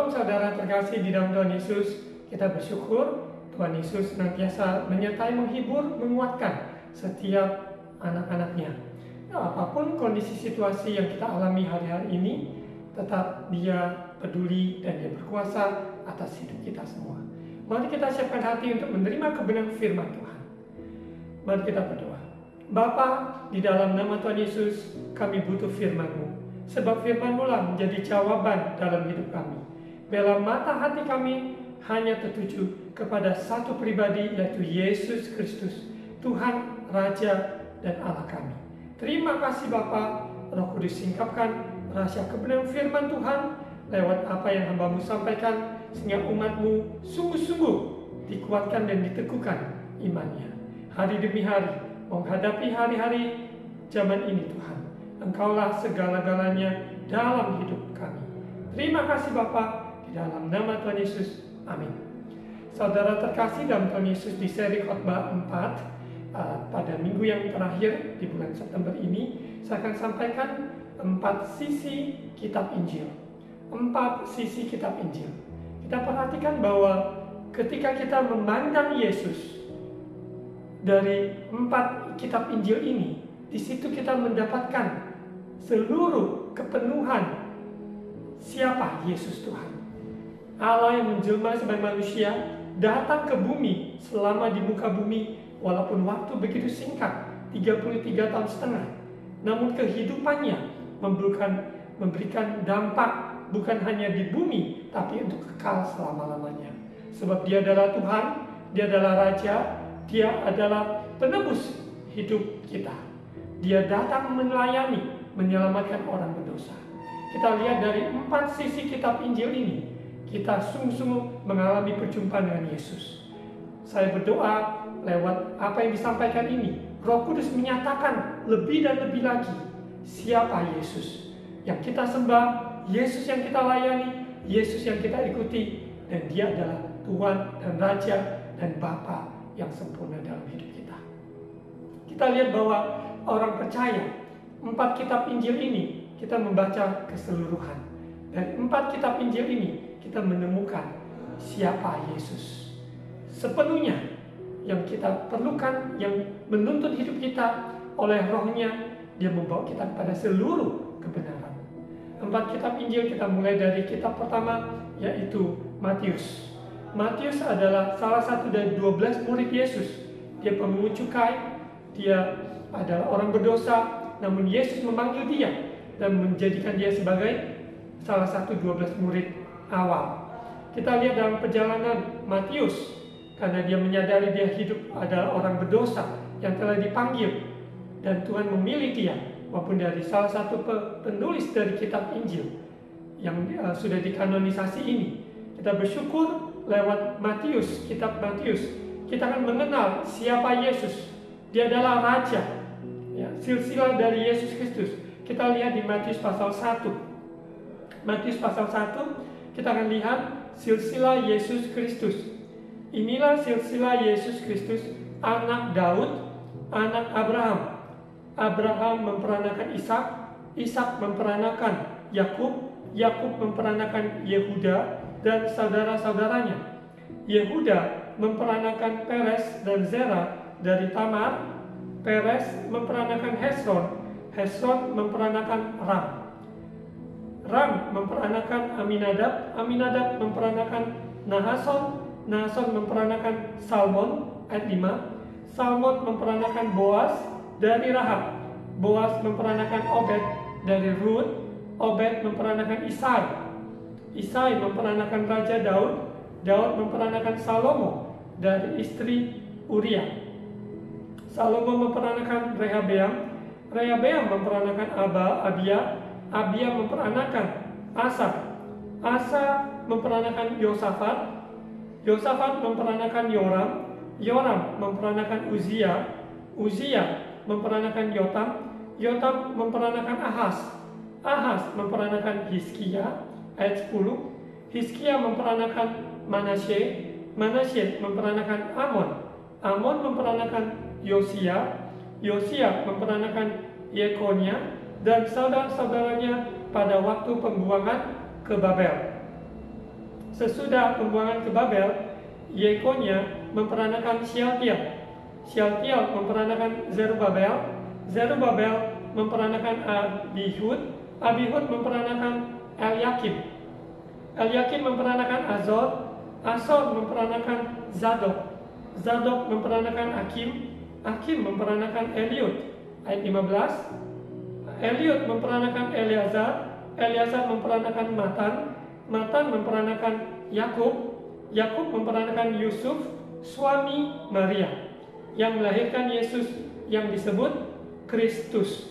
Shalom saudara terkasih di dalam Tuhan Yesus. Kita bersyukur Tuhan Yesus senantiasa menyertai, menghibur, menguatkan setiap anak-anaknya. Nah, apapun kondisi situasi yang kita alami hari-hari ini, tetap Dia peduli dan Dia berkuasa atas hidup kita semua. Mari kita siapkan hati untuk menerima kebenaran firman Tuhan. Mari kita berdoa. Bapa, di dalam nama Tuhan Yesus, kami butuh firman-Mu. Sebab firman-Mu lah menjadi jawaban dalam hidup kami. Bila mata hati kami hanya tertuju kepada satu pribadi, yaitu Yesus Kristus, Tuhan, Raja, dan Allah kami. Terima kasih Bapa, Roh Kudus singkapkan rahasia kebenaran firman Tuhan lewat apa yang hamba-Mu sampaikan, sehingga umat-Mu sungguh-sungguh dikuatkan dan diteguhkan imannya. Hari demi hari, menghadapi hari-hari zaman ini Tuhan. Engkaulah segala-galanya dalam hidup kami. Terima kasih Bapa, di dalam nama Tuhan Yesus. Amin. Saudara terkasih dalam Tuhan Yesus, di seri khotbah 4 pada minggu yang terakhir di bulan September ini, saya akan sampaikan 4 sisi kitab Injil. 4 sisi kitab Injil. Kita perhatikan bahwa ketika kita memandang Yesus dari 4 kitab Injil ini, di situ kita mendapatkan seluruh kepenuhan siapa Yesus Tuhan. Allah yang menjelma sebagai manusia, datang ke bumi selama di muka bumi, walaupun waktu begitu singkat, 33 tahun setengah. Namun kehidupannya memberikan dampak bukan hanya di bumi, tapi untuk kekal selama-lamanya. Sebab Dia adalah Tuhan, Dia adalah Raja, Dia adalah penebus hidup kita. Dia datang melayani, menyelamatkan orang berdosa. Kita lihat dari 4 sisi kitab Injil ini, kita sungguh-sungguh mengalami perjumpaan dengan Yesus. Saya berdoa lewat apa yang disampaikan ini, Roh Kudus menyatakan lebih dan lebih lagi siapa Yesus yang kita sembah, Yesus yang kita layani, Yesus yang kita ikuti, dan Dia adalah Tuhan dan Raja dan Bapa yang sempurna dalam hidup kita. Kita lihat bahwa orang percaya 4 kitab Injil ini kita membaca keseluruhan. Dari 4 kitab Injil ini kita menemukan siapa Yesus sepenuhnya yang kita perlukan, yang menuntun hidup kita oleh Roh-Nya. Dia membawa kita kepada seluruh kebenaran. 4 kitab Injil kita mulai dari kitab pertama, yaitu Matius. Matius adalah salah satu dari 12 murid Yesus. Dia pemungut cukai, dia adalah orang berdosa, namun Yesus memanggil dia dan menjadikan dia sebagai salah satu 12 murid awal. Kita lihat dalam perjalanan Matius, karena dia menyadari dia hidup adalah orang berdosa yang telah dipanggil, dan Tuhan memilih dia maupun dari salah satu penulis dari kitab Injil yang sudah dikanonisasi ini. Kita bersyukur lewat Matius, kitab Matius, kita akan mengenal siapa Yesus. Dia adalah Raja. Ya, silsilah dari Yesus Kristus. Kita lihat di Matius pasal 1. Matius pasal 1, kita akan lihat silsilah Yesus Kristus. Inilah silsilah Yesus Kristus, anak Daud, anak Abraham. Abraham memperanakan Ishak, Ishak memperanakan Yakub, Yakub memperanakan Yehuda dan saudara-saudaranya. Yehuda memperanakan Peres dan Zerah dari Tamar. Peres memperanakan Hesron, Hesron memperanakan Ram. Ram memperanakan Aminadab, Aminadab memperanakan Nahason, Nahason memperanakan Salmon, ayat 5. Salmon memperanakan Boas dari Rahab, Boas memperanakan Obed dari Rut, Obed memperanakan Isai, Isai memperanakan Raja Daud, Daud memperanakan Salomo dari istri Uria. Salomo memperanakan Rehabeam, Rehabeam memperanakan Abia, Abia memperanakan Asa, Asa memperanakan Yosafat, Yosafat memperanakan Yoram, Yoram memperanakan Uzia, Uzia memperanakan Yotam, Yotam memperanakan Ahaz, Ahaz memperanakan Hizkia, ayat 10. Hizkia memperanakan Manasye, Manasye memperanakan Amon, Amon memperanakan Yosia, Yosia memperanakan Yekonia dan saudara-saudaranya pada waktu pembuangan ke Babel. Sesudah pembuangan ke Babel, Yekonia memperanakan Shealtiel. Shealtiel memperanakan Zerubabel. Zerubabel memperanakan Abihud. Abihud memperanakan Eliakim. Eliakim memperanakan Azor. Azor memperanakan Zadok. Zadok memperanakan Akim. Akim memperanakan Eliud. Ayat 15. Eliud memperanakan Eleazar. Eleazar memperanakan Matan. Matan memperanakan Yakub. Yakub memperanakan Yusuf, suami Maria, yang melahirkan Yesus yang disebut Kristus.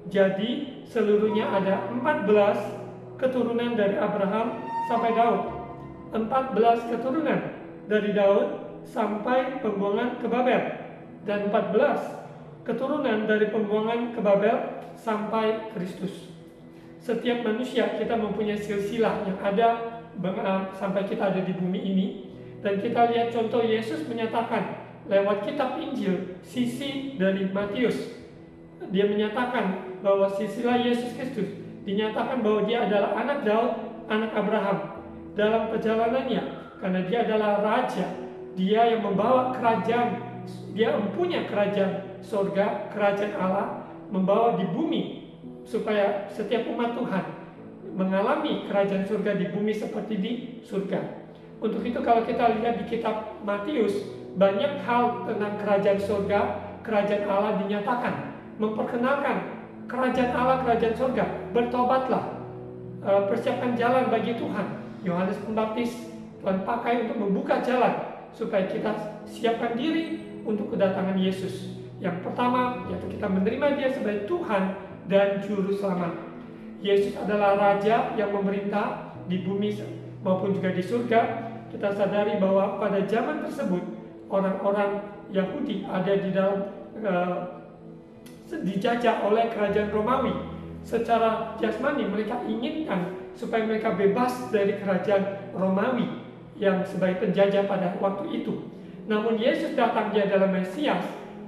Jadi seluruhnya ada 14 keturunan dari Abraham sampai Daud. 14 keturunan dari Daud sampai pembuangan ke Babel. Dan 14 keturunan dari pembuangan ke Babel sampai Kristus. Setiap manusia kita mempunyai silsilah yang ada sampai kita ada di bumi ini. Dan kita lihat contoh Yesus menyatakan lewat kitab Injil sisi dari Matius. Dia menyatakan bahwa silsilah Yesus Kristus dinyatakan bahwa dia adalah anak Daud, anak Abraham. Dalam perjalanannya, karena dia adalah raja, dia yang membawa kerajaan, dia mempunyai kerajaan surga, kerajaan Allah, membawa di bumi supaya setiap umat Tuhan mengalami kerajaan surga di bumi seperti di surga. Untuk itu kalau kita lihat di kitab Matius, banyak hal tentang kerajaan surga, kerajaan Allah dinyatakan, memperkenalkan kerajaan Allah, kerajaan surga. Bertobatlah, persiapkan jalan bagi Tuhan. Yohanes Pembaptis Tuhan pakai untuk membuka jalan supaya kita siapkan diri untuk kedatangan Yesus. Yang pertama yaitu kita menerima dia sebagai Tuhan dan Juru Selamat. Yesus adalah Raja yang memerintah di bumi maupun juga di surga. Kita sadari bahwa pada zaman tersebut orang-orang Yahudi ada di dalam dijajah oleh kerajaan Romawi. Secara jasmani mereka inginkan supaya mereka bebas dari kerajaan Romawi yang sebagai penjajah pada waktu itu. Namun Yesus datang, dia adalah Mesias.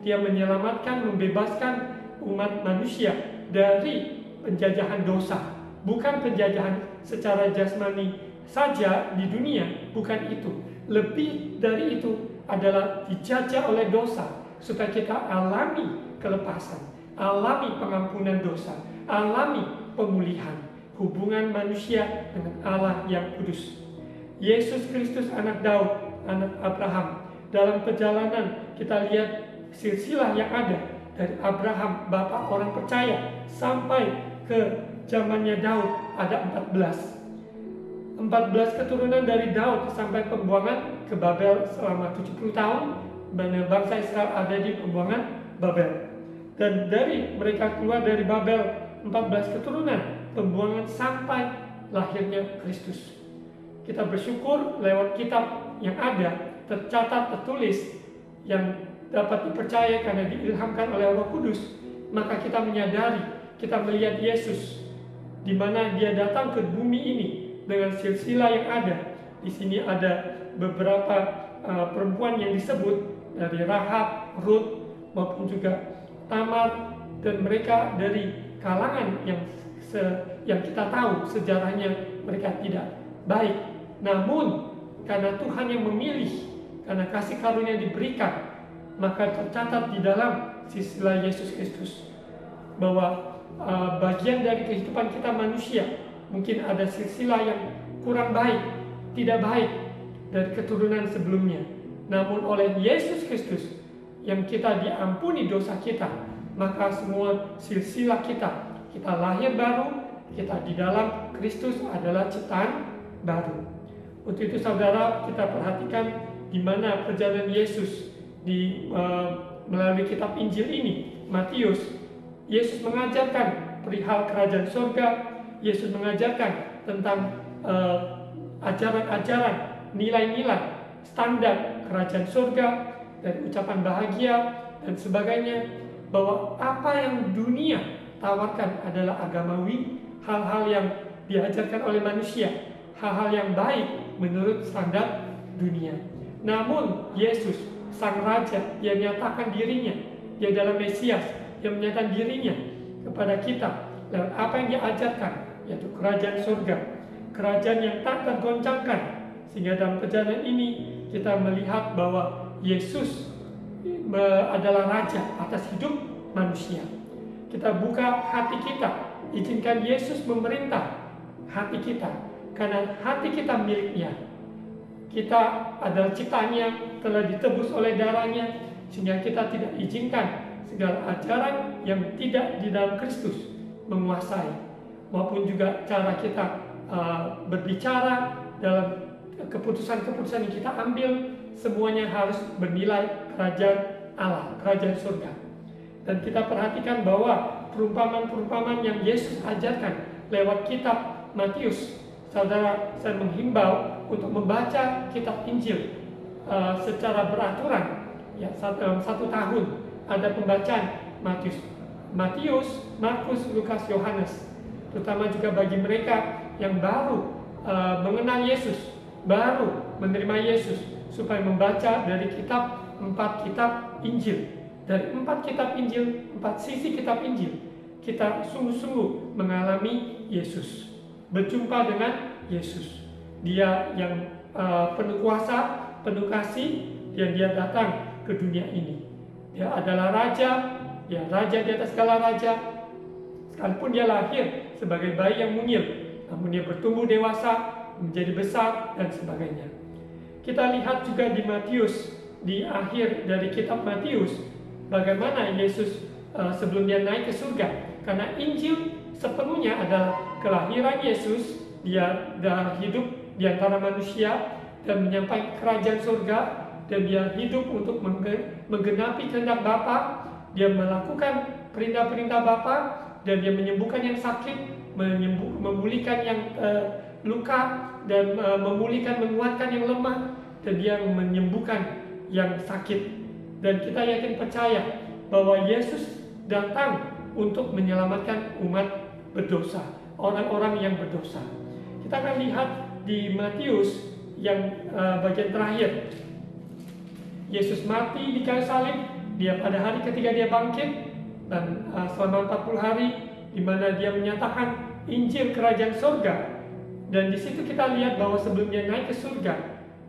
Dia menyelamatkan, membebaskan umat manusia dari penjajahan dosa. Bukan penjajahan secara jasmani saja di dunia, bukan itu. Lebih dari itu adalah dijajah oleh dosa supaya kita alami kelepasan, alami pengampunan dosa, alami pemulihan hubungan manusia dengan Allah yang kudus. Yesus Kristus anak Daud, anak Abraham. Dalam perjalanan kita lihat silsilah yang ada dari Abraham, bapak orang percaya, sampai ke zamannya Daud ada 14 keturunan dari Daud sampai pembuangan ke Babel selama 70 tahun. Bangsa Israel ada di pembuangan Babel. Dan dari mereka keluar dari Babel 14 keturunan pembuangan sampai lahirnya Kristus. Kita bersyukur lewat kitab yang ada tercatat, tertulis, yang dapat dipercaya karena diilhamkan oleh Roh Kudus. Maka kita menyadari, kita melihat Yesus di mana dia datang ke bumi ini dengan silsilah yang ada. Di sini ada beberapa perempuan yang disebut dari Rahab, Ruth maupun juga Tamar, dan mereka dari kalangan yang kita tahu sejarahnya mereka tidak baik. Namun karena Tuhan yang memilih, karena kasih karunia diberikan, maka tercatat di dalam silsilah Yesus Kristus bahwa bagian dari kehidupan kita manusia mungkin ada silsilah yang kurang baik, tidak baik dari keturunan sebelumnya. Namun oleh Yesus Kristus yang kita diampuni dosa kita, maka semua silsilah kita lahir baru, kita di dalam Kristus adalah ciptaan baru. Untuk itu saudara, kita perhatikan di mana perjalanan Yesus melalui kitab Injil ini, Matius. Yesus mengajarkan perihal kerajaan surga. Yesus mengajarkan tentang ajaran-ajaran, nilai-nilai, standar kerajaan surga, dan ucapan bahagia dan sebagainya, bahwa apa yang dunia tawarkan adalah agamawi, hal-hal yang diajarkan oleh manusia, hal-hal yang baik menurut standar dunia. Namun Yesus, Sang Raja, dia menyatakan dirinya, dia adalah Mesias, dia menyatakan dirinya kepada kita lewat apa yang dia ajarkan, yaitu kerajaan surga, kerajaan yang tak tergoncangkan, Sehingga dalam perjalanan ini kita melihat bahwa Yesus adalah Raja atas hidup manusia. Kita buka hati kita, izinkan Yesus memerintah hati kita, karena hati kita miliknya. Kita adalah ciptaannya, telah ditebus oleh darahnya, sehingga kita tidak izinkan segala ajaran yang tidak di dalam Kristus menguasai, maupun juga cara kita berbicara dalam keputusan-keputusan yang kita ambil, semuanya harus bernilai kerajaan Allah, kerajaan surga. Dan kita perhatikan bahwa perumpamaan-perumpamaan yang Yesus ajarkan lewat kitab Matius, saudara, saya menghimbau untuk membaca kitab Injil secara beraturan. Ya, dalam 1 tahun ada pembacaan Matius, Markus, Lukas, Yohanes, terutama juga bagi mereka yang baru mengenal Yesus, baru menerima Yesus, supaya membaca dari 4 kitab Injil. Dari 4 kitab Injil, 4 sisi kitab Injil, kita sungguh-sungguh mengalami Yesus, berjumpa dengan Yesus. Dia yang penuh kuasa, penuh kasih, dan dia datang ke dunia ini. Dia adalah Raja, dia Raja di atas segala raja. Sekalipun dia lahir sebagai bayi yang mungil, namun dia bertumbuh dewasa, menjadi besar, dan sebagainya. Kita lihat juga di Matius, di akhir dari kitab Matius, bagaimana Yesus sebelum dia naik ke surga. Karena Injil sepenuhnya adalah kelahiran Yesus, dia hidup di antara manusia dan menyampaikan kerajaan surga, dan dia hidup untuk menggenapi kehendak Bapa. Dia melakukan perintah-perintah Bapa, dan dia menyembuhkan yang sakit, memulihkan yang luka, dan menguatkan yang lemah, dan dia menyembuhkan yang sakit. Dan kita yakin percaya bahwa Yesus datang untuk menyelamatkan umat berdosa, orang-orang yang berdosa. Kita akan lihat di Matius yang bagian terakhir. Yesus mati di kayu salib, dia pada hari ketiga dia bangkit, dan selama 40 hari di mana dia menyatakan Injil kerajaan surga. Dan di situ kita lihat bahwa sebelum dia naik ke surga,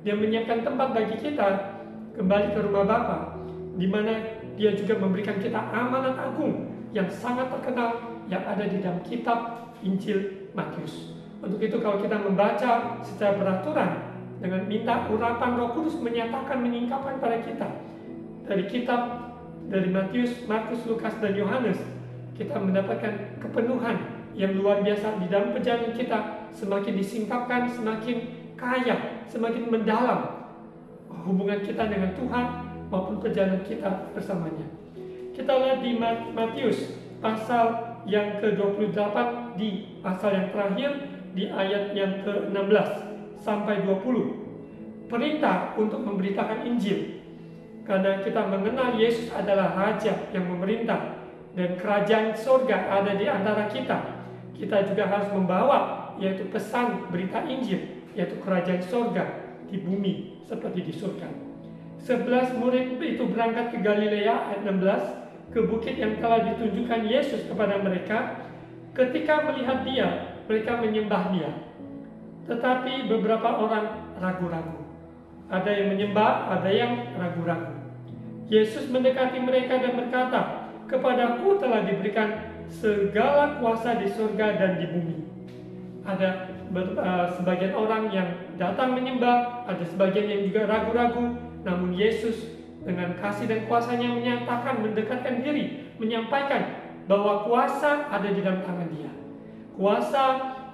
dia menyiapkan tempat bagi kita kembali ke rumah Bapa, di mana dia juga memberikan kita amanat agung yang sangat terkenal yang ada di dalam kitab Injil Matius. Untuk itu kalau kita membaca secara beraturan dengan minta urapan Roh Kudus menyatakan, menyingkapkan pada kita dari kitab dari Matius, Markus, Lukas, dan Yohanes, kita mendapatkan kepenuhan yang luar biasa di dalam perjalanan kita. Semakin disingkapkan, semakin kaya, semakin mendalam hubungan kita dengan Tuhan maupun perjalanan kita bersamanya. Kita lihat di Matius pasal yang ke-28, di pasal yang terakhir, di ayat yang ke-16 sampai 20. Perintah untuk memberitakan Injil. Karena kita mengenal Yesus adalah Raja yang memerintah, dan kerajaan surga ada di antara kita. Kita juga harus membawa yaitu pesan berita Injil, yaitu kerajaan surga di bumi seperti di surga. 11 murid itu berangkat ke Galilea, ayat 16, ke bukit yang telah ditunjukkan Yesus kepada mereka. Ketika melihat dia, mereka menyembah dia. Tetapi beberapa orang ragu-ragu. Ada yang menyembah, ada yang ragu-ragu. Yesus mendekati mereka dan berkata, "Kepadaku telah diberikan segala kuasa di surga dan di bumi." Ada sebagian orang yang datang menyembah, ada sebagian yang juga ragu-ragu. Namun Yesus dengan kasih dan kuasanya menyatakan, mendekatkan diri, menyampaikan bahwa kuasa ada di dalam tangan dia.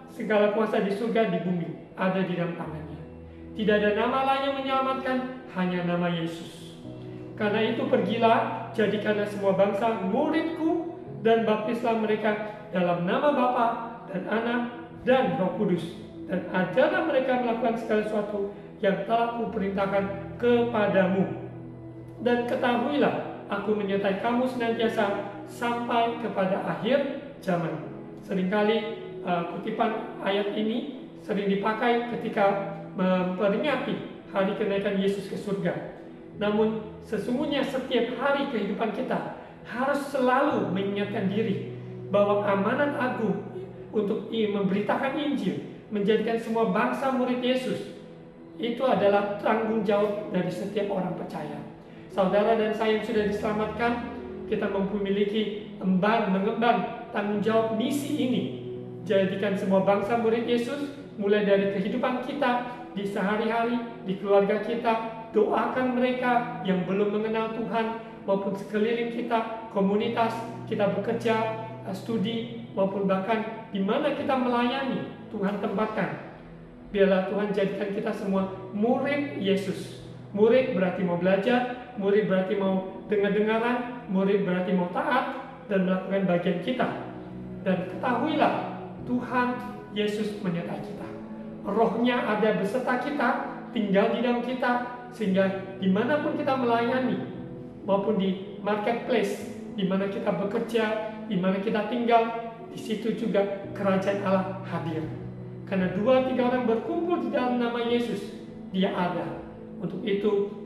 Segala kuasa di surga, di bumi ada di dalam tangannya. Tidak ada nama lain yang menyelamatkan, hanya nama Yesus. Karena itu pergilah, jadikanlah semua bangsa muridku, dan baptislah mereka dalam nama Bapa dan Anak dan Roh Kudus, dan ajarlah mereka melakukan segala sesuatu yang telah kuperintahkan kepadamu. Dan ketahuilah, aku menyertai kamu senantiasa sampai kepada akhir zaman. Seringkali kutipan ayat ini sering dipakai ketika memperingati hari kenaikan Yesus ke surga. Namun sesungguhnya setiap hari kehidupan kita harus selalu mengingatkan diri bahwa amanat agung untuk memberitakan Injil, menjadikan semua bangsa murid Yesus, Itu adalah tanggung jawab dari setiap orang percaya. Saudara dan saya yang sudah diselamatkan, kita memiliki mengemban tanggung jawab misi ini. Jadikan semua bangsa murid Yesus, mulai dari kehidupan kita di sehari-hari, di keluarga kita. Doakan mereka yang belum mengenal Tuhan, maupun sekeliling kita, komunitas, kita bekerja, studi, maupun bahkan di mana kita melayani, Tuhan tempatkan. Biarlah Tuhan jadikan kita semua murid Yesus. Murid berarti mau belajar, murid berarti mau dengar-dengaran, murid berarti mau taat dan melakukan bagian kita. Dan ketahuilah, Tuhan Yesus menyertai kita. Rohnya ada beserta kita, tinggal di dalam kita, sehingga dimanapun kita melayani, maupun di marketplace, di mana kita bekerja, di mana kita tinggal, di situ juga kerajaan Allah hadir. Karena 2-3 orang berkumpul di dalam nama Yesus, Dia ada. Untuk itu, 4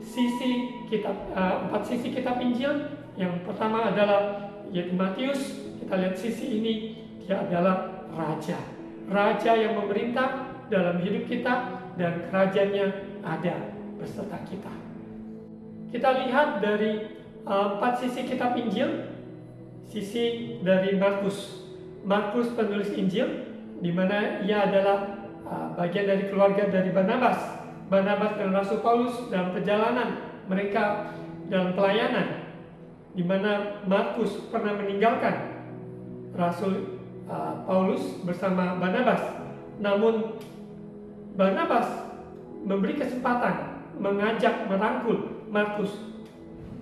sisi kitab Injil. Yang pertama adalah yaitu Matius. Kita lihat sisi ini, Dia adalah Raja. Raja yang memerintah dalam hidup kita, dan kerajaannya ada beserta kita. Kita lihat dari 4 sisi kitab Injil. Sisi dari Markus. Markus penulis Injil, di mana ia adalah bagian dari keluarga dari Barnabas. Barnabas dan Rasul Paulus dalam perjalanan mereka dalam pelayanan, di mana Markus pernah meninggalkan Rasul Paulus bersama Barnabas. Namun Barnabas memberi kesempatan, mengajak, merangkul Markus,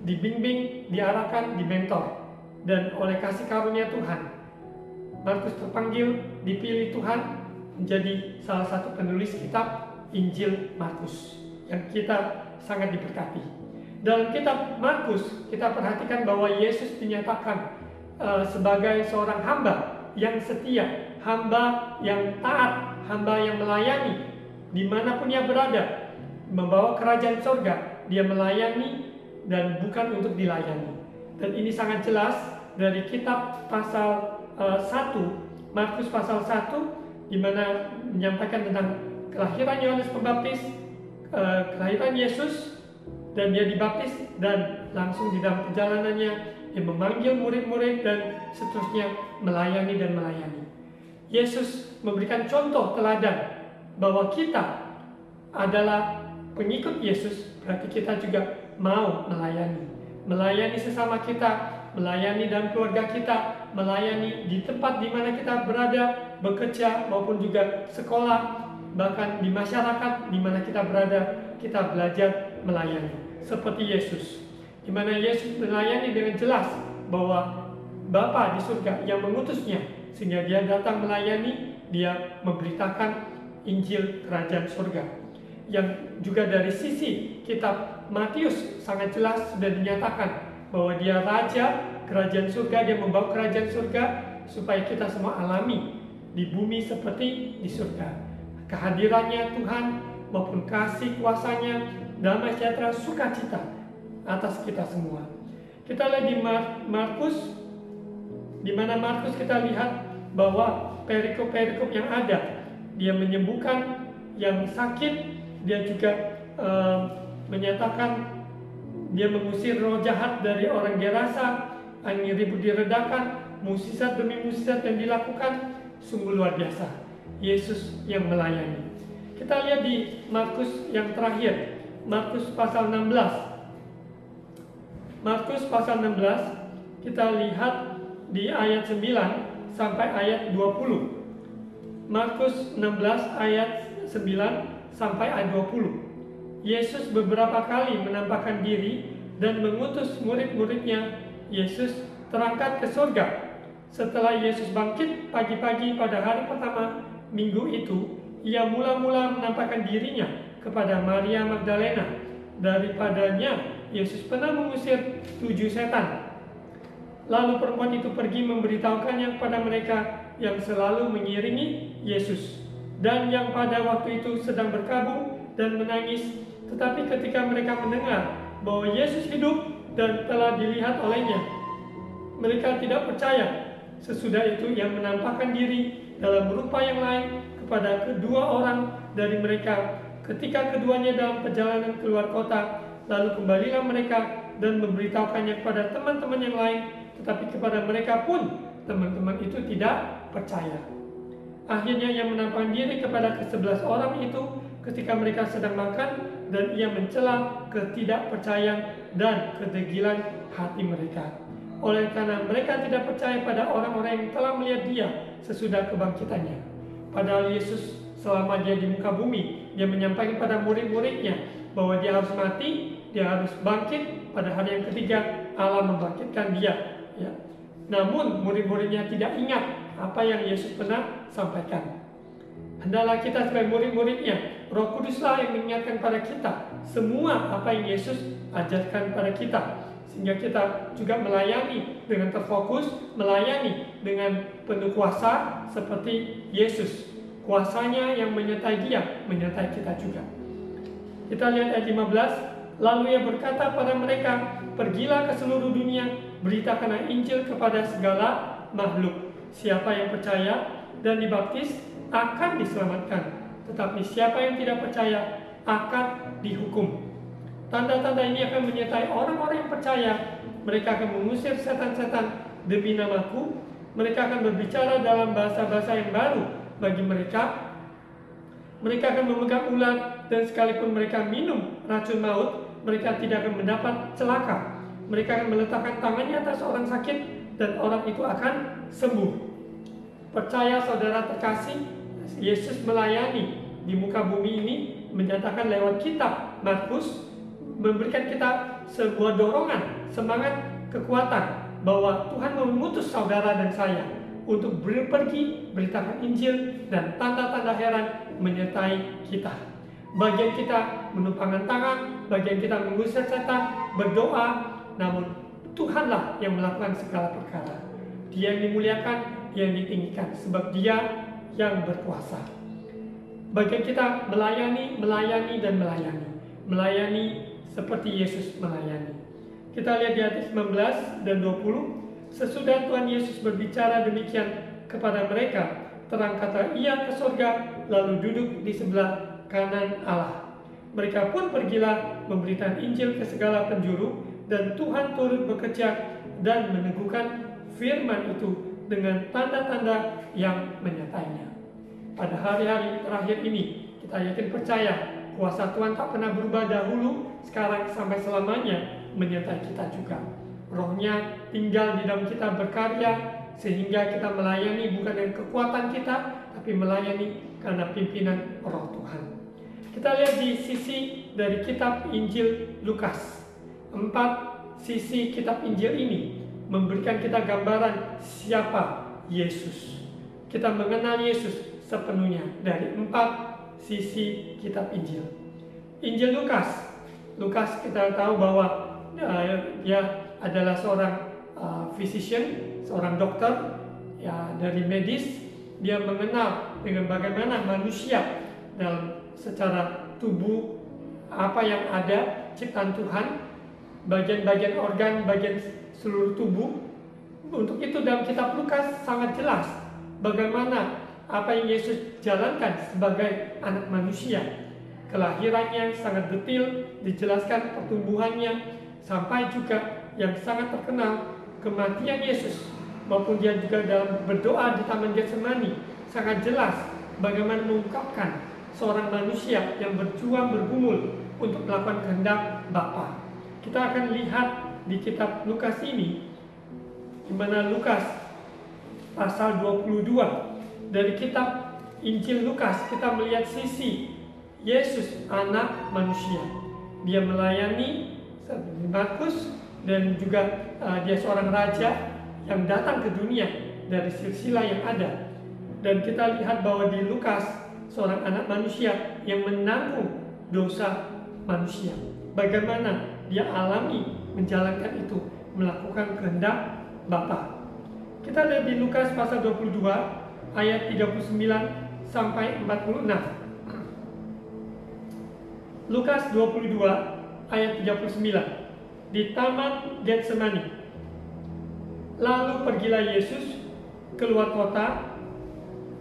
dibimbing, diarahkan, dimentor, dan oleh kasih karunia Tuhan, Markus terpanggil, dipilih Tuhan menjadi salah satu penulis kitab Injil Markus yang kita sangat diberkati. Dalam kitab Markus, kita perhatikan bahwa Yesus dinyatakan sebagai seorang hamba yang setia, hamba yang taat, hamba yang melayani dimanapun ia berada, membawa kerajaan surga. Dia melayani dan bukan untuk dilayani. Dan ini sangat jelas dari kitab pasal 1, Markus pasal 1, di mana menyampaikan tentang kelahiran Yohanes Pembaptis, kelahiran Yesus, dan dia dibaptis, dan langsung di dalam perjalanannya dia memanggil murid-murid dan seterusnya melayani dan melayani. Yesus memberikan contoh teladan bahwa kita adalah pengikut Yesus, berarti kita juga mau melayani sesama kita, melayani dalam keluarga kita, melayani di tempat di mana kita berada, bekerja maupun juga sekolah, bahkan di masyarakat di mana kita berada, kita belajar melayani seperti Yesus, di mana Yesus melayani dengan jelas bahwa Bapa di surga yang mengutusnya, sehingga dia datang melayani, dia memberitakan Injil kerajaan surga. Yang juga dari sisi kitab Matius sangat jelas sudah dinyatakan bahwa dia raja kerajaan surga, dia membawa kerajaan surga supaya kita semua alami di bumi seperti di surga. Kehadirannya Tuhan maupun kasih kuasanya, damai sejahtera, sukacita atas kita semua. Kita lihat di Markus, di mana Markus kita lihat bahwa perikop-perikop yang ada, dia menyembuhkan yang sakit, dia juga menyatakan dia mengusir roh jahat dari orang Gerasa, angin ribut diredakan, mukjizat demi mukjizat yang dilakukan, sungguh luar biasa. Yesus yang melayani. Kita lihat di Markus yang terakhir, Markus pasal 16. Markus pasal 16, kita lihat di ayat 9 sampai ayat 20. Markus 16 ayat 9 sampai ayat 20. Yesus beberapa kali menampakkan diri dan mengutus murid-muridnya. Yesus terangkat ke surga. Setelah Yesus bangkit pagi-pagi pada hari pertama minggu itu, ia mula-mula menampakkan dirinya kepada Maria Magdalena. Daripadanya Yesus pernah mengusir 7 setan. Lalu perempuan itu pergi memberitahukannya kepada mereka yang selalu mengiringi Yesus, dan yang pada waktu itu sedang berkabung dan menangis. Tetapi ketika mereka mendengar bahwa Yesus hidup dan telah dilihat olehnya, mereka tidak percaya. Sesudah itu ia menampakkan diri dalam rupa yang lain kepada kedua orang dari mereka ketika keduanya dalam perjalanan keluar kota, lalu kembalilah mereka dan memberitahukannya kepada teman-teman yang lain, tetapi kepada mereka pun teman-teman itu tidak percaya. Akhirnya ia menampakkan diri kepada ke-11 orang itu ketika mereka sedang makan, dan ia mencela ketidakpercayaan dan kedegilan hati mereka. Oleh karena mereka tidak percaya pada orang-orang yang telah melihat dia sesudah kebangkitannya. Padahal Yesus selama dia di muka bumi, dia menyampaikan pada murid-muridnya bahwa dia harus mati, dia harus bangkit, pada hari yang ketiga Allah membangkitkan dia. Ya. Namun murid-muridnya tidak ingat apa yang Yesus pernah sampaikan. Hendaklah kita sebagai murid-muridnya, Roh Kuduslah yang mengingatkan pada kita semua apa yang Yesus ajarkan pada kita, sehingga kita juga melayani dengan terfokus, melayani dengan penuh kuasa seperti Yesus. Kuasanya yang menyertai dia, menyertai kita juga. Kita lihat ayat 15. Lalu ia berkata pada mereka, pergilah ke seluruh dunia, beritakanlah Injil kepada segala makhluk. Siapa yang percaya dan dibaptis akan diselamatkan, tetapi siapa yang tidak percaya akan dihukum. Tanda-tanda ini akan menyertai orang-orang yang percaya. Mereka akan mengusir setan-setan demi namaku. Mereka akan berbicara dalam bahasa-bahasa yang baru bagi mereka. Mereka akan memegang ular, dan sekalipun mereka minum racun maut, mereka tidak akan mendapat celaka. Mereka akan meletakkan tangannya atas orang sakit, dan orang itu akan sembuh. Percaya saudara terkasih, Yesus melayani di muka bumi ini, menyatakan lewat kitab Markus, memberikan kita sebuah dorongan, semangat, kekuatan bahwa Tuhan mengutus saudara dan saya untuk pergi beritakan Injil, dan tanda-tanda heran menyertai kita. Bagian kita menumpangkan tangan, bagian kita mengusir setan, berdoa, namun Tuhanlah yang melakukan segala perkara. Dia yang dimuliakan, dia yang ditinggikan, sebab dia yang berkuasa. Bagian kita melayani, dan melayani. Melayani seperti Yesus melayani. Kita lihat di ayat 19 dan 20. Sesudah Tuhan Yesus berbicara demikian kepada mereka, terangkatlah ia ke surga, lalu duduk di sebelah kanan Allah. Mereka pun pergilah memberitakan Injil ke segala penjuru, dan Tuhan turut bekerja dan meneguhkan firman itu dengan tanda-tanda yang menyertainya. Pada hari-hari terakhir ini, kita yakin percaya kuasa Tuhan tak pernah berubah dahulu, sekarang sampai selamanya menyertai kita juga. Rohnya tinggal di dalam kita, berkarya, sehingga kita melayani bukan dengan kekuatan kita, tapi melayani karena pimpinan Roh Tuhan. Kita lihat di sisi dari kitab Injil Lukas. 4 sisi kitab Injil ini memberikan kita gambaran siapa Yesus. Kita mengenal Yesus sepenuhnya dari 4 sisi kitab Injil. Injil Lukas. Lukas kita tahu bahwa dia adalah seorang physician, seorang dokter ya, dari medis. Dia mengenal dengan bagaimana manusia dalam secara tubuh, apa yang ada ciptaan Tuhan, bagian-bagian organ, bagian seluruh tubuh. Untuk itu dalam kitab Lukas sangat jelas bagaimana apa yang Yesus jalankan sebagai anak manusia. Kelahirannya sangat detail dijelaskan, pertumbuhannya, sampai juga yang sangat terkenal kematian Yesus, maupun dia juga dalam berdoa di Taman Getsemani sangat jelas bagaimana mengungkapkan seorang manusia yang berjuang bergumul untuk melakukan kehendak Bapa. Kita akan lihat di kitab Lukas ini, di mana Lukas pasal 22 dari kitab Injil Lukas, kita melihat sisi Yesus anak manusia. Dia melayani seperti Markus, dan juga dia seorang raja yang datang ke dunia dari silsilah yang ada. Dan kita lihat bahwa di Lukas seorang anak manusia yang menanggung dosa manusia. Bagaimana dia alami menjalankan itu, melakukan kehendak Bapa. Kita lihat di Lukas pasal 22 ayat 39 sampai 46. Lukas 22 ayat 39. Di Taman Getsemani. Lalu pergilah Yesus keluar kota,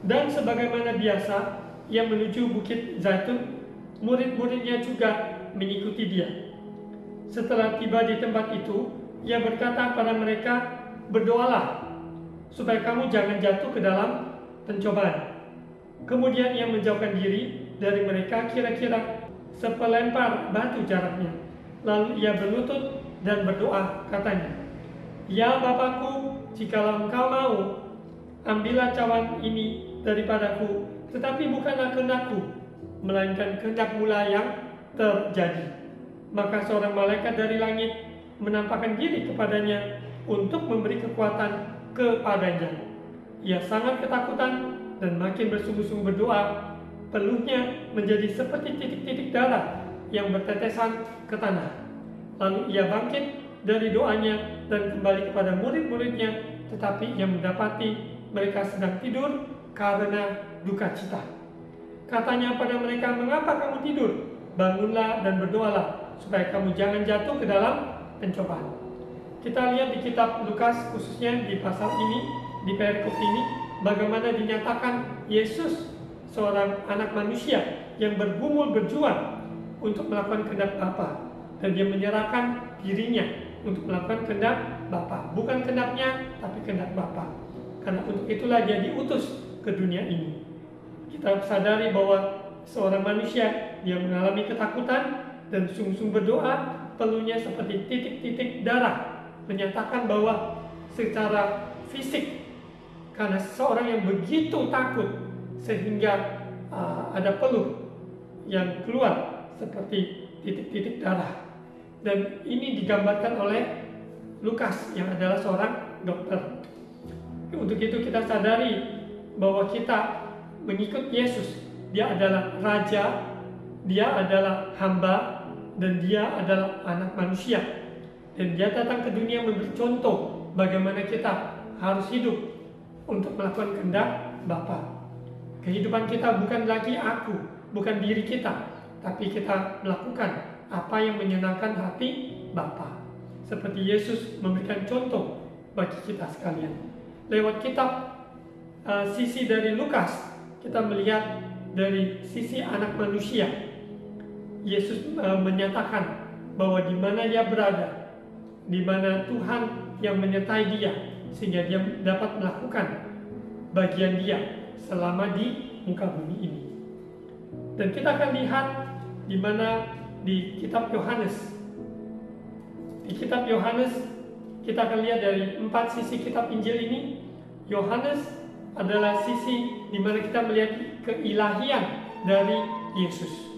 dan sebagaimana biasa ia menuju Bukit Zaitun. murid-muridnya juga mengikuti dia. Setelah tiba di tempat itu, ia berkata kepada mereka, "Berdoalah, supaya kamu jangan jatuh ke dalam pencobaan." Kemudian ia menjauhkan diri dari mereka kira-kira sepelempar batu jaraknya. Lalu ia berlutut dan berdoa, katanya, "Ya Bapakku, jikalau engkau mau, ambillah cawan ini daripadaku, tetapi bukanlah kehendakku, melainkan kehendak-Mu lah yang terjadi." Maka seorang malaikat dari langit menampakkan diri kepadanya untuk memberi kekuatan kepadanya. Ia sangat ketakutan dan makin bersungguh-sungguh berdoa. Peluhnya menjadi seperti titik-titik darah yang bertetesan ke tanah. Lalu ia bangkit dari doanya dan kembali kepada murid-muridnya, tetapi ia mendapati mereka sedang tidur karena duka cita. Katanya pada mereka, "Mengapa kamu tidur? Bangunlah dan berdoalah, supaya kamu jangan jatuh ke dalam pencobaan." Kita lihat di kitab Lukas, khususnya di pasal ini, di perikop ini, bagaimana dinyatakan Yesus, seorang anak manusia yang bergumul berjuang untuk melakukan kehendak Bapa, dan dia menyerahkan dirinya untuk melakukan kehendak Bapa, bukan kehendaknya tapi kehendak Bapa. Karena untuk itulah dia diutus ke dunia ini. Kita sadari bahwa seorang manusia dia mengalami ketakutan dan sungguh-sungguh berdoa, peluhnya seperti titik-titik darah, menyatakan bahwa secara fisik, karena seseorang yang begitu takut sehingga ada peluh yang keluar seperti titik-titik darah. Dan ini digambarkan oleh Lukas yang adalah seorang dokter. Untuk itu kita sadari bahwa kita mengikut Yesus. Dia adalah Raja, dia adalah hamba, dan dia adalah anak manusia. Dan dia datang ke dunia memberi contoh bagaimana kita harus hidup untuk melakukan kehendak Bapa. Kehidupan kita bukan lagi aku, bukan diri kita, tapi kita melakukan apa yang menyenangkan hati Bapa. Seperti Yesus memberikan contoh bagi kita sekalian. Lewat kitab sisi dari Lukas, kita melihat dari sisi anak manusia. Yesus menyatakan bahwa di mana dia berada, di mana Tuhan yang menyertai dia, sehingga dia dapat melakukan bagian dia selama di muka bumi ini. Dan kita akan lihat di mana di kitab Yohanes. Di kitab Yohanes kita akan lihat dari 4 sisi kitab Injil ini. Yohanes adalah sisi di mana kita melihat keilahian dari Yesus.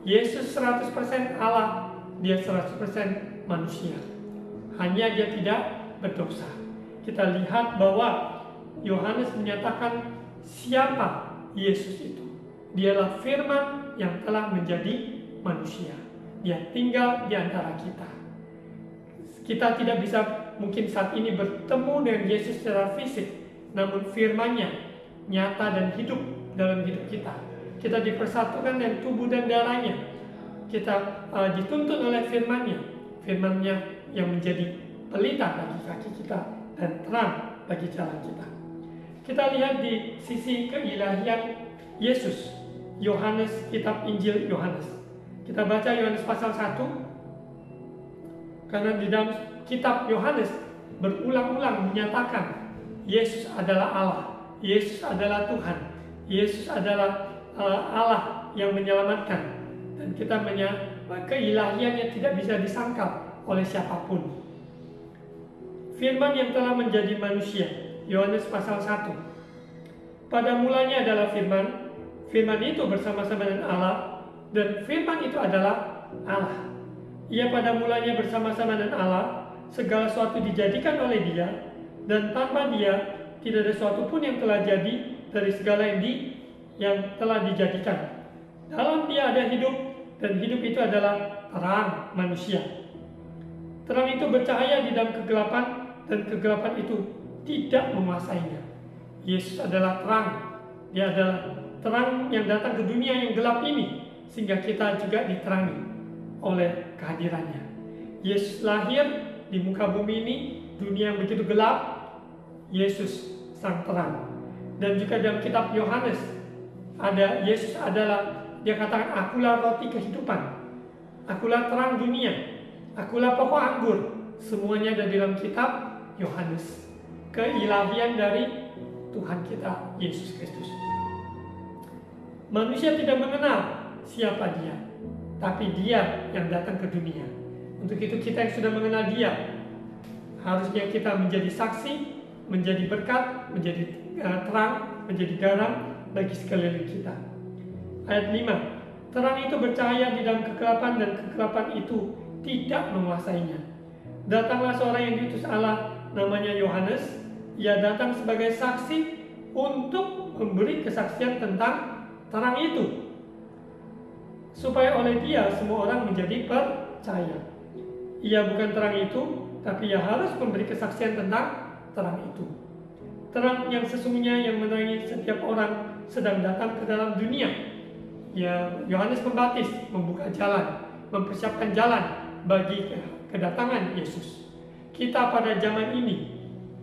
Yesus 100% Allah, dia 100% manusia. Hanya dia tidak berdosa. Kita lihat bahwa Yohanes menyatakan siapa Yesus itu. Dialah firman yang telah menjadi manusia. Dia tinggal di antara kita. Kita tidak bisa mungkin saat ini bertemu dengan Yesus secara fisik, namun firman-Nya nyata dan hidup dalam hidup kita. Kita dipersatukan dengan tubuh dan darah-Nya. Kita dituntun oleh firman-Nya. Firman-Nya yang menjadi pelita bagi kaki kita dan terang bagi jalan kita. Kita lihat di sisi keilahian Yesus. Yohanes, kitab Injil Yohanes. Kita baca Yohanes pasal 1. Karena di dalam kitab Yohanes berulang-ulang menyatakan Yesus adalah Allah, Yesus adalah Tuhan, Yesus adalah Allah yang menyelamatkan. Dan kita keilahiannya tidak bisa disangkal oleh siapapun. Firman yang telah menjadi manusia, Yohanes pasal 1. Pada mulanya adalah firman, firman itu bersama-sama dengan Allah, dan firman itu adalah Allah. Ia pada mulanya bersama-sama dengan Allah, segala sesuatu dijadikan oleh Dia, dan tanpa Dia tidak ada sesuatu pun yang telah jadi dari segala yang telah dijadikan. Dalam Dia ada hidup, dan hidup itu adalah terang manusia. Terang itu bercahaya di dalam kegelapan, dan kegelapan itu tidak menguasainya. Yesus adalah terang. Dia adalah terang yang datang ke dunia yang gelap ini, sehingga kita juga diterangi oleh kehadirannya. Yesus lahir di muka bumi ini, dunia yang begitu gelap, Yesus sang terang. Dan juga dalam kitab Yohanes ada Yesus adalah Dia katakan, akulah roti kehidupan, akulah terang dunia, akulah pokok anggur. Semuanya ada di dalam kitab Yohanes. Keilahian dari Tuhan kita Yesus Kristus. Manusia tidak mengenal siapa dia, tapi dia yang datang ke dunia. Untuk itu kita yang sudah mengenal dia, harusnya kita menjadi saksi, menjadi berkat, menjadi terang, menjadi garam bagi sekeliling kita. Ayat 5, terang itu bercahaya di dalam kegelapan dan kegelapan itu tidak menguasainya. Datanglah seorang yang diutus Allah, namanya Yohanes. Ia datang sebagai saksi untuk memberi kesaksian tentang terang itu, supaya oleh dia semua orang menjadi percaya. Ia bukan terang itu, tapi ia harus memberi kesaksian tentang terang itu. Terang yang sesungguhnya yang menerangi setiap orang sedang datang ke dalam dunia. Ya, Yohanes Pembaptis membuka jalan, mempersiapkan jalan bagi kedatangan Yesus. Kita pada zaman ini,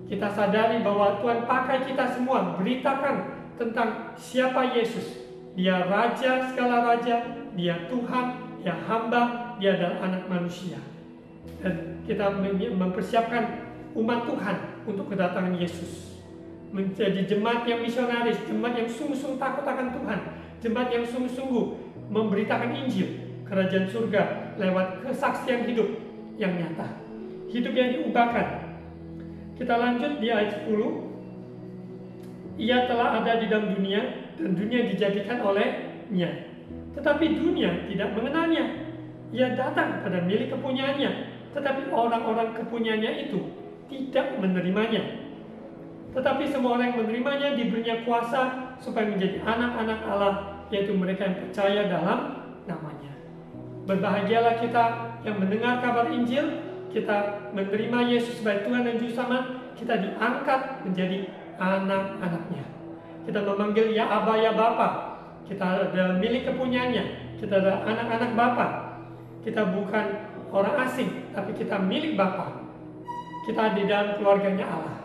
kita sadari bahwa Tuhan pakai kita semua beritakan tentang siapa Yesus. Dia Raja segala raja, dia Tuhan, dia hamba, dia adalah anak manusia. Dan kita mempersiapkan umat Tuhan untuk kedatangan Yesus. Menjadi jemaat yang misionaris, jemaat yang sungguh-sungguh takut akan Tuhan, jemaat yang sungguh-sungguh memberitakan Injil, kerajaan surga lewat kesaksian hidup yang nyata, hidup yang diubahkan. Kita lanjut di ayat 10. Ia telah ada di dalam dunia dan dunia dijadikan olehnya, tetapi dunia tidak mengenalnya. Ia datang kepada milik kepunyaannya, tetapi orang-orang kepunyaannya itu tidak menerimanya. Tetapi semua orang yang menerimanya diberinya kuasa supaya menjadi anak-anak Allah, yaitu mereka yang percaya dalam namanya. Berbahagialah kita yang mendengar kabar Injil, kita menerima Yesus sebagai Tuhan dan Juru Selamat, kita diangkat menjadi anak-anaknya. Kita memanggil ya Aba, ya Bapa. Kita adalah milik kepunyaannya, kita adalah anak-anak Bapa. Kita bukan orang asing, tapi kita milik Bapa. Kita di dalam keluarganya Allah.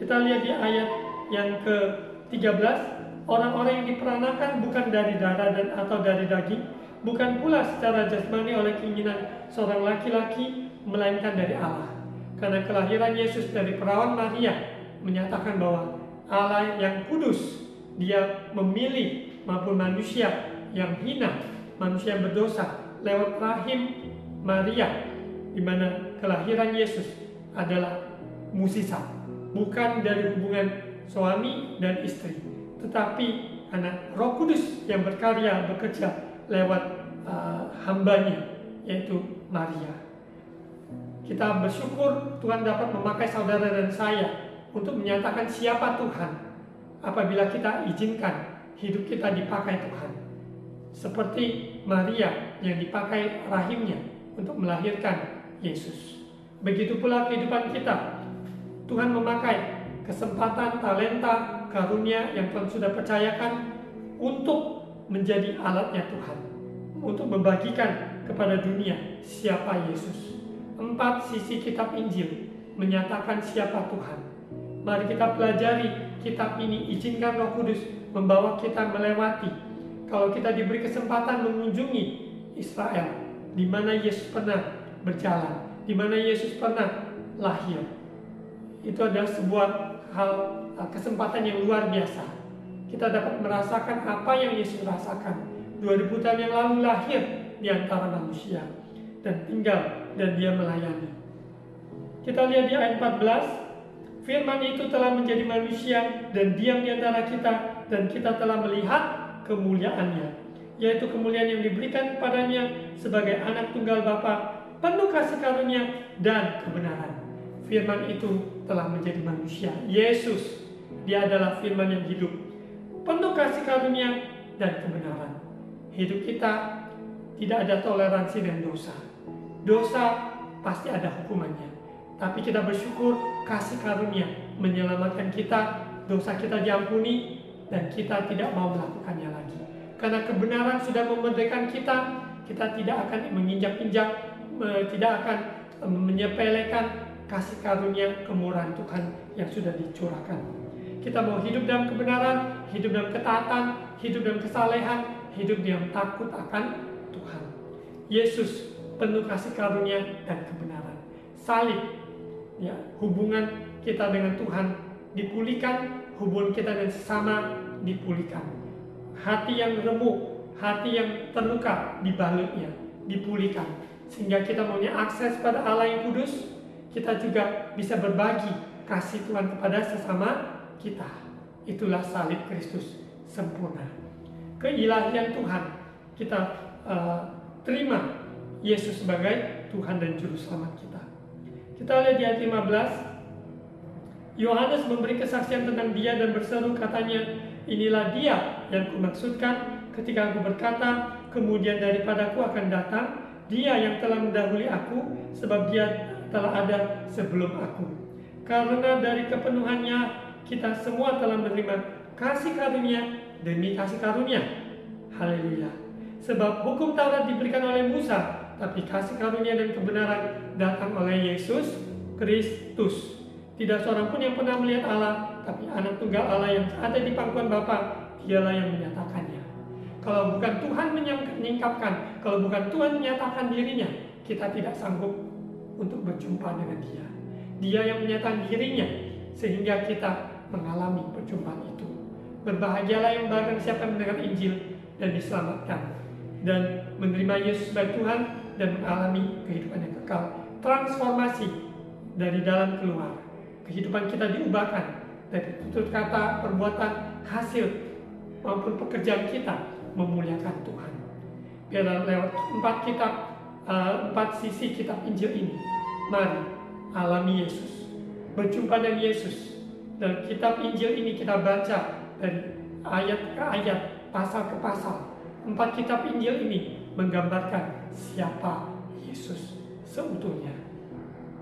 Kita lihat di ayat yang ke-13, orang-orang yang diperanakan bukan dari darah dan atau dari daging, bukan pula secara jasmani oleh keinginan seorang laki-laki, melainkan dari Allah. Karena kelahiran Yesus dari perawan Maria menyatakan bahwa Allah yang kudus, dia memilih maupun manusia yang hina, manusia yang berdosa lewat rahim Maria, di mana kelahiran Yesus adalah mukjizat, bukan dari hubungan suami dan istri, tetapi anak Roh Kudus yang berkarya, bekerja lewat hambanya, yaitu Maria. Kita bersyukur Tuhan dapat memakai saudara dan saya untuk menyatakan siapa Tuhan apabila kita izinkan hidup kita dipakai Tuhan. Seperti Maria yang dipakai rahimnya untuk melahirkan Yesus. Begitu pula kehidupan kita. Tuhan memakai kesempatan, talenta, karunia yang Tuhan sudah percayakan untuk menjadi alatnya Tuhan, untuk membagikan kepada dunia siapa Yesus. 4 sisi kitab Injil menyatakan siapa Tuhan. Mari kita pelajari kitab ini, izinkan Roh Kudus membawa kita melewati. Kalau kita diberi kesempatan mengunjungi Israel, di mana Yesus pernah berjalan, di mana Yesus pernah lahir, itu adalah sebuah hal, kesempatan yang luar biasa. Kita dapat merasakan apa yang Yesus rasakan. 2000 tahun yang lalu lahir di antara manusia dan tinggal dan dia melayani. Kita lihat di ayat 14, firman itu telah menjadi manusia dan diam di antara kita, dan kita telah melihat kemuliaannya, yaitu kemuliaan yang diberikan kepadanya sebagai anak tunggal Bapa, penuh kasih karunia dan kebenaran. Firman itu telah menjadi manusia. Yesus, dia adalah firman yang hidup, penuh kasih karunia dan kebenaran. Hidup kita tidak ada toleransi dengan dosa. Dosa pasti ada hukumannya. Tapi kita bersyukur kasih karunia menyelamatkan kita, dosa kita diampuni, dan kita tidak mau melakukannya lagi. Karena kebenaran sudah memerdekakan kita, kita tidak akan menginjak-injak, tidak akan menyepelekan kasih karunia kemurahan Tuhan yang sudah dicurahkan. Kita mau hidup dalam kebenaran, hidup dalam ketaatan, hidup dalam kesalehan, hidup yang takut akan Tuhan. Yesus penuh kasih karunia dan kebenaran. Salib, ya, hubungan kita dengan Tuhan dipulihkan, hubungan kita dengan sesama dipulihkan. Hati yang remuk, hati yang terluka dibalutnya, dipulihkan. Sehingga kita punya akses pada Allah yang kudus, kita juga bisa berbagi kasih Tuhan kepada sesama kita. Itulah salib Kristus sempurna. Keilahian Tuhan, kita terima Yesus sebagai Tuhan dan Juru Selamat kita. Kita lihat di ayat 15, Yohanes memberi kesaksian tentang dia dan berseru katanya, inilah dia yang kumaksudkan ketika aku berkata, kemudian daripadaku akan datang dia yang telah mendahului aku, sebab dia telah ada sebelum aku. Karena dari kepenuhannya kita semua telah menerima kasih karunia demi kasih karunia. Haleluya. Sebab hukum Taurat diberikan oleh Musa, tapi kasih karunia dan kebenaran datang oleh Yesus Kristus. Tidak seorang pun yang pernah melihat Allah, tapi anak tunggal Allah yang ada di pangkuan Bapa, dialah yang menyatakannya. Kalau bukan Tuhan menyingkapkan, kalau bukan Tuhan menyatakan dirinya, kita tidak sanggup untuk berjumpa dengan dia. Dia yang menyatakan dirinya, sehingga kita mengalami perjumpaan itu. Berbahagialah yang barang siapa yang mendengar Injil dan diselamatkan, dan menerima Yesus sebagai Tuhan, dan mengalami kehidupan yang kekal. Transformasi dari dalam keluar. Kehidupan kita diubahkan dari tutur kata, perbuatan, hasil, maupun pekerjaan kita memuliakan Tuhan. Biarlah lewat 4 sisi kitab Injil ini, mari alami Yesus, berjumpa dengan Yesus. Dan kitab Injil ini kita baca dari ayat ke ayat, pasal ke pasal. 4 kitab Injil ini menggambarkan siapa Yesus seutuhnya.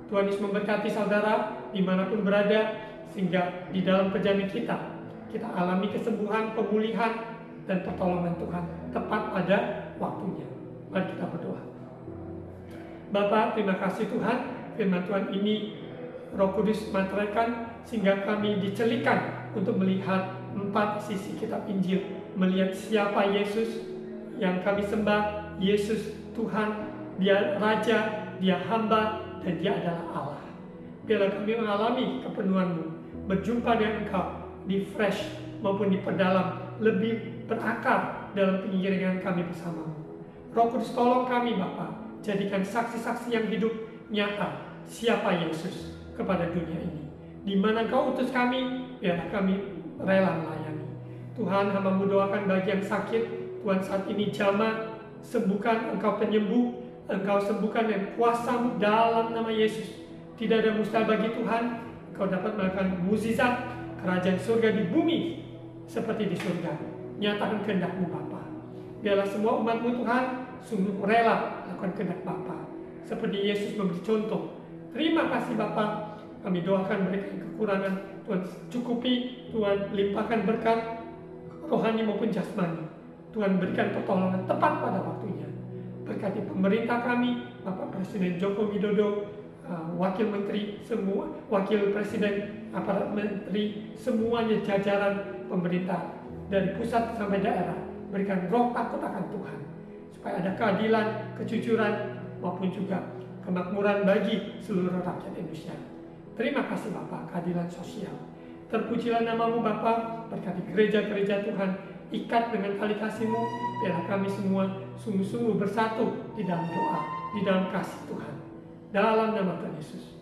Tuhan Yesus memberkati saudara dimanapun berada, sehingga di dalam perjalanan kita alami kesembuhan, pemulihan, dan pertolongan Tuhan tepat pada waktunya. Mari kita berdoa. Bapa, terima kasih Tuhan, firman Tuhan ini Roh Kudus materaikan sehingga kami dicelikan untuk melihat 4 sisi kitab Injil, melihat siapa Yesus yang kami sembah. Yesus Tuhan, dia Raja, dia hamba, dan dia adalah Allah. Biarlah kami mengalami kepenuhan-Mu, berjumpa dengan Engkau, di fresh maupun diperdalam, lebih berakar dalam pengiringan kami bersama-Mu. Roh Kudus tolong kami Bapa, jadikan saksi-saksi yang hidup nyata siapa Yesus kepada dunia ini. Di mana Engkau utus kami, biarlah kami rela melayani. Tuhan, hamba-Mu doakan bagi yang sakit, Tuhan saat ini jamah, sembuhkan, Engkau penyembuh, Engkau sembuhkan dengan kuasa-Mu dalam nama Yesus. Tidak ada mustahil bagi Tuhan. Engkau dapat melakukan mukjizat kerajaan surga di bumi seperti di surga. Nyatakan kehendak-Mu Bapa. Biarlah semua umat-Mu Tuhan sungguh rela lakukan kehendak Bapa. Seperti Yesus memberi contoh. Terima kasih Bapa. Kami doakan mereka yang kekurangan, Tuhan cukupi, Tuhan limpahkan berkat rohani maupun jasmani. Tuhan berikan pertolongan tepat pada waktunya. Berkati pemerintah kami, Bapak Presiden Joko Widodo, Wakil Menteri, semua Wakil Presiden, aparat Menteri, semuanya jajaran pemerintah dari pusat sampai daerah, berikan roh takut akan Tuhan, supaya ada keadilan, kejujuran, maupun juga kemakmuran bagi seluruh rakyat Indonesia. Terima kasih Bapak, keadilan sosial. Terpujilah nama-Mu Bapa, berkati gereja-gereja Tuhan, ikat dengan tali kasih-Mu, biarlah kami semua sungguh-sungguh bersatu di dalam doa, di dalam kasih Tuhan. Dalam nama Tuhan Yesus.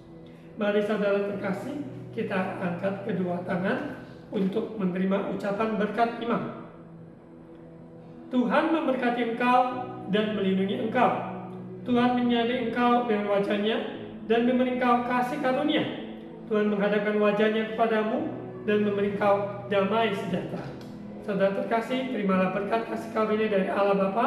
Mari saudara terkasih, kita angkat kedua tangan untuk menerima ucapan berkat imam. Tuhan memberkati engkau dan melindungi engkau. Tuhan menyertai engkau dengan wajah-Nya dan memberi engkau kasih karunia. Tuhan menghadapkan wajah-Nya kepadamu dan memberi engkau damai sejahtera. Saudara terkasih, terimalah berkat kasih karunia dari Allah Bapa,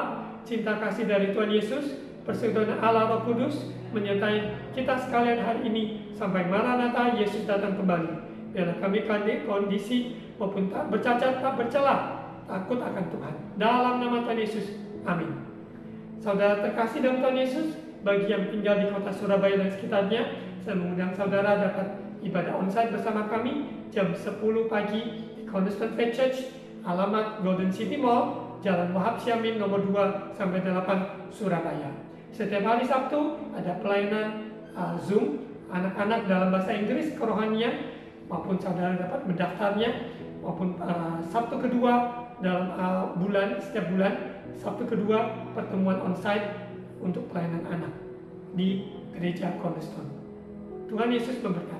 cinta kasih dari Tuhan Yesus, persekutuan Allah Roh Kudus menyertai kita sekalian hari ini sampai Maranatha Yesus datang kembali. Biarlah kami kondisi maupun tak bercacat, tak bercela, takut akan Tuhan. Dalam nama Tuhan Yesus, amin. Saudara terkasih dalam Tuhan Yesus, bagi yang tinggal di kota Surabaya dan sekitarnya, saya mengundang saudara dapat ibadah onsite bersama kami jam 10 pagi di Cornerstone Faith Church, alamat Golden City Mall, Jalan Wahab Syamin nomor 2 sampai 8 Surabaya. Setiap hari Sabtu ada pelayanan Zoom anak-anak dalam bahasa Inggris kerohanian, maupun saudara dapat mendaftarnya, maupun Sabtu kedua dalam setiap bulan, Sabtu kedua pertemuan onsite untuk pelayanan anak di Gereja Cornerstone. Tuhan Yesus memberkati.